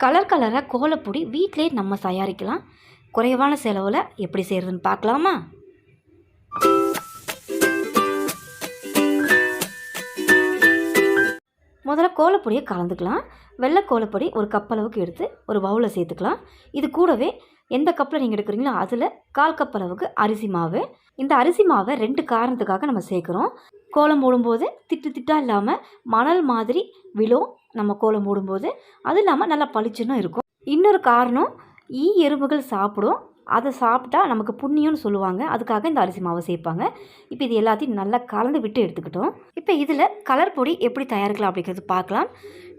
Colour கலராக கோலப்பொடி வீட்டிலே நம்ம தயாரிக்கலாம். குறைவான செலவில் எப்படி செய்கிறதுன்னு பார்க்கலாமா? முதல்ல கோலப்பொடியை கலந்துக்கலாம். வெள்ளை கோலப்பொடி ஒரு கப் அளவுக்கு எடுத்து ஒரு பவுலில் சேர்த்துக்கலாம். இது கூடவே எந்த கப்பில் நீங்கள் எடுக்கிறீங்களோ அதில் 1/4 கப் அளவுக்கு அரிசி மாவு. இந்த அரிசி மாவை 2 காரணத்துக்காக நம்ம சேர்க்குறோம். கோலம் போடும்போது திட்டு திட்டாக இல்லாமல் மணல் மாதிரி விழும் நம்ம கோலம் போடும்போது. அது இல்லாமல் நல்லா பளிச்சுன்னு இருக்கும். இன்னொரு காரணம், எறும்புகள் சாப்பிடும். அதை சாப்பிட்டா நமக்கு புண்ணியம்னு சொல்லுவாங்க. அதுக்காக இந்த அரிசி மாவை சேர்ப்பாங்க. இப்போ இது எல்லாத்தையும் நல்லா கலந்து விட்டு எடுத்துக்கிட்டோம். இப்போ இதில் கலர் பொடி எப்படி தயாரிக்கலாம் அப்படிங்கிறது பார்க்கலாம்.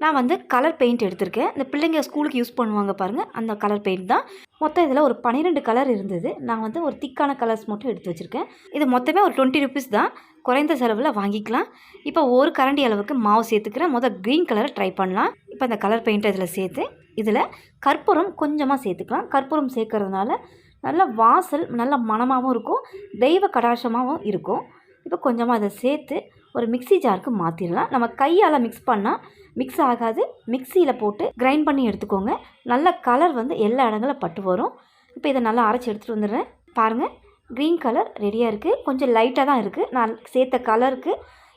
நான் கலர் பெயிண்ட் எடுத்திருக்கேன். இந்த பிள்ளைங்க ஸ்கூலுக்கு யூஸ் பண்ணுவாங்க பாருங்கள், அந்த கலர் பெயிண்ட் தான். மொத்தம் இதில் ஒரு 12 கலர் இருந்தது. நான் ஒரு திக்கான கலர்ஸ் மட்டும் எடுத்து வச்சுருக்கேன். இது மொத்தமே ஒரு 20 ருபீஸ் தான். குறைந்த செலவில் வாங்கிக்கலாம். இப்போ ஒரு கரண்டி அளவுக்கு மாவு சேர்த்துக்கிறேன். க்ரீன் கலரை ட்ரை பண்ணலாம். இப்போ இந்த கலர் பெயிண்ட்டை இதில் சேர்த்து இதில் கற்பூரம் கொஞ்சமாக சேர்த்துக்கலாம். கற்பூரம் சேர்க்கறதுனால நல்ல வாசல் நல்ல மணமாகவும் இருக்கும், தெய்வ கடாட்சமாகவும் இருக்கும். இப்போ கொஞ்சமாக அதை சேர்த்து ஒரு மிக்ஸி ஜாருக்கு மாற்றிடலாம். நம்ம கையால் மிக்ஸ் பண்ணால் மிக்ஸ் ஆகாது. மிக்சியில் போட்டு கிரைண்ட் பண்ணி எடுத்துக்கோங்க. நல்ல கலர் எல்லா இடங்களும் பட்டு வரும். இப்போ இதை நல்லா அரைச்சி எடுத்துகிட்டு வந்துடுறேன். பாருங்கள், க்ரீன் கலர் ரெடியாக இருக்குது. கொஞ்சம் லைட்டாக தான் இருக்குது. நான் சேர்த்த கலருக்கு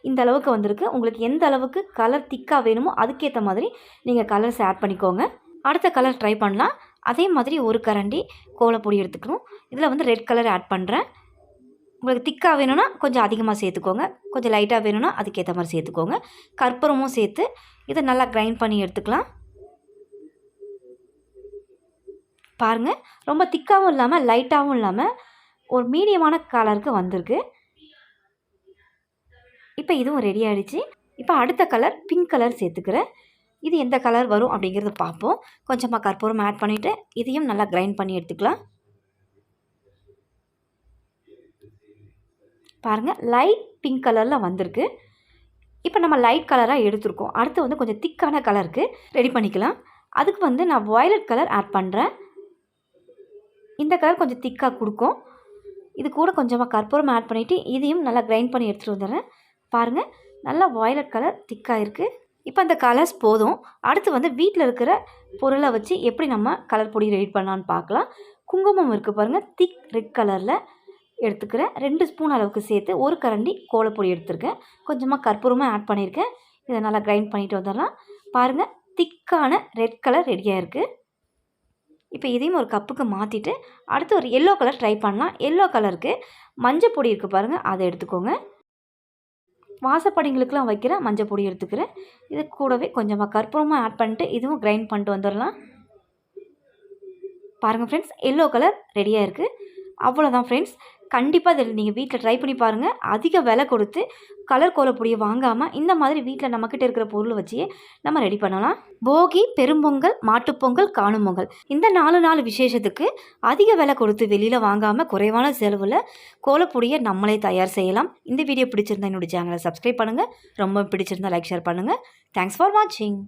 இந்த அளவுக்கு வந்திருக்கு. உங்களுக்கு எந்த அளவுக்கு கலர் திக்காக வேணுமோ அதுக்கேற்ற மாதிரி நீங்கள் கலர்ஸ் ஆட் பண்ணிக்கோங்க. அடுத்த கலர் ட்ரை பண்ணலாம். அதே மாதிரி ஒரு கரண்டி கோலப்பொடி எடுத்துக்கணும். இதில் ரெட் கலர் ஆட் பண்ணுறேன். உங்களுக்கு திக்காக வேணும்னா கொஞ்சம் அதிகமாக சேர்த்துக்கோங்க. கொஞ்சம் லைட்டாக வேணும்னா அதுக்கேற்ற மாதிரி சேர்த்துக்கோங்க. கற்பூரமும் சேர்த்து இதை நல்லா கிரைண்ட் பண்ணி எடுத்துக்கலாம். பாருங்கள், ரொம்ப திக்காகவும் இல்லாமல் லைட்டாகவும் இல்லாமல் ஒரு மீடியமான கலருக்கு வந்திருக்கு. இப்போ இதுவும் ரெடி ஆகிடுச்சு. இப்போ அடுத்த கலர் பிங்க் கலர் சேர்த்துக்கிறேன். இது எந்த கலர் வரும் அப்படிங்கிறத பார்ப்போம். கொஞ்சமாக கற்பூரம் ஆட் பண்ணிவிட்டு இதையும் நல்லா கிரைண்ட் பண்ணி எடுத்துக்கலாம். பாருங்கள், லைட் பிங்க் கலரில் வந்திருக்கு. இப்போ நம்ம லைட் கலராக எடுத்துருக்கோம். அடுத்து கொஞ்சம் திக்கான கலருக்கு ரெடி பண்ணிக்கலாம். அதுக்கு நான் வயலட் கலர் ஆட் பண்ணுறேன். இந்த கலர் கொஞ்சம் திக்காக கொடுக்கும். இது கூட கொஞ்சமாக கற்பூரம் ஆட் பண்ணிவிட்டு இதையும் நல்லா கிரைண்ட் பண்ணி எடுத்துகிட்டு வந்துடுறேன். பாருங்கள், நல்லா வயலட் கலர் திக்காக இருக்குது. இப்போ அந்த கலர்ஸ் போதும். அடுத்து வீட்டில் இருக்கிற பொருளை வச்சு எப்படி நம்ம கலர் பொடி ரெடி பண்ணலான்னு பார்க்கலாம். குங்குமம் இருக்குது பாருங்கள், திக் ரெட் கலரில் எடுத்துக்கிறேன். 2 ஸ்பூன் அளவுக்கு சேர்த்து ஒரு கரண்டி கோலப்பொடி எடுத்துருக்கேன். கொஞ்சமாக கற்பூரமாக ஆட் பண்ணியிருக்கேன். இதை நல்லா கிரைண்ட் பண்ணிட்டு வந்துடலாம். பாருங்கள், திக்கான ரெட் கலர் ரெடியாக இருக்குது. இப்போ இதையும் ஒரு கப்புக்கு மாற்றிட்டு அடுத்து ஒரு எல்லோ கலர் ட்ரை பண்ணலாம். எல்லோ கலருக்கு மஞ்சள் பொடி இருக்குது பாருங்கள், அதை எடுத்துக்கோங்க. வாசப்படிங்களுக்கெலாம் வைக்கிற மஞ்சள் பொடி எடுத்துக்கிறேன். இது கூடவே கொஞ்சமாக கற்பூரமாக ஆட் பண்ணிட்டு இதுவும் கிரைண்ட் பண்ணிட்டு வந்துடலாம். பாருங்கள் ஃப்ரெண்ட்ஸ், எல்லோ கலர் ரெடியாக இருக்குது. அவ்வளோதான் ஃப்ரெண்ட்ஸ். கண்டிப்பாக இதில் நீங்கள் வீட்டில் ட்ரை பண்ணி பாருங்கள். அதிக விலை கொடுத்து கலர் கோலப்பொடியை வாங்காமல் இந்த மாதிரி வீட்டில் நம்மக்கிட்ட இருக்கிற பொருளை வச்சே நம்ம ரெடி பண்ணலாம். போகி, பெரும்பொங்கல், மாட்டுப்பொங்கல், காணும் பொங்கல் இந்த 4 நாள் விசேஷத்துக்கு அதிக விலை கொடுத்து வெளியில் வாங்காமல் குறைவான செலவில் கோலப்பொடியை நம்மளே தயார் செய்யலாம். இந்த வீடியோ பிடிச்சிருந்தா என்னோடய சேனலை சப்ஸ்கிரைப் பண்ணுங்கள். ரொம்ப பிடிச்சிருந்தா லைக் ஷேர் பண்ணுங்கள். தேங்க்ஸ் ஃபார் வாட்சிங்.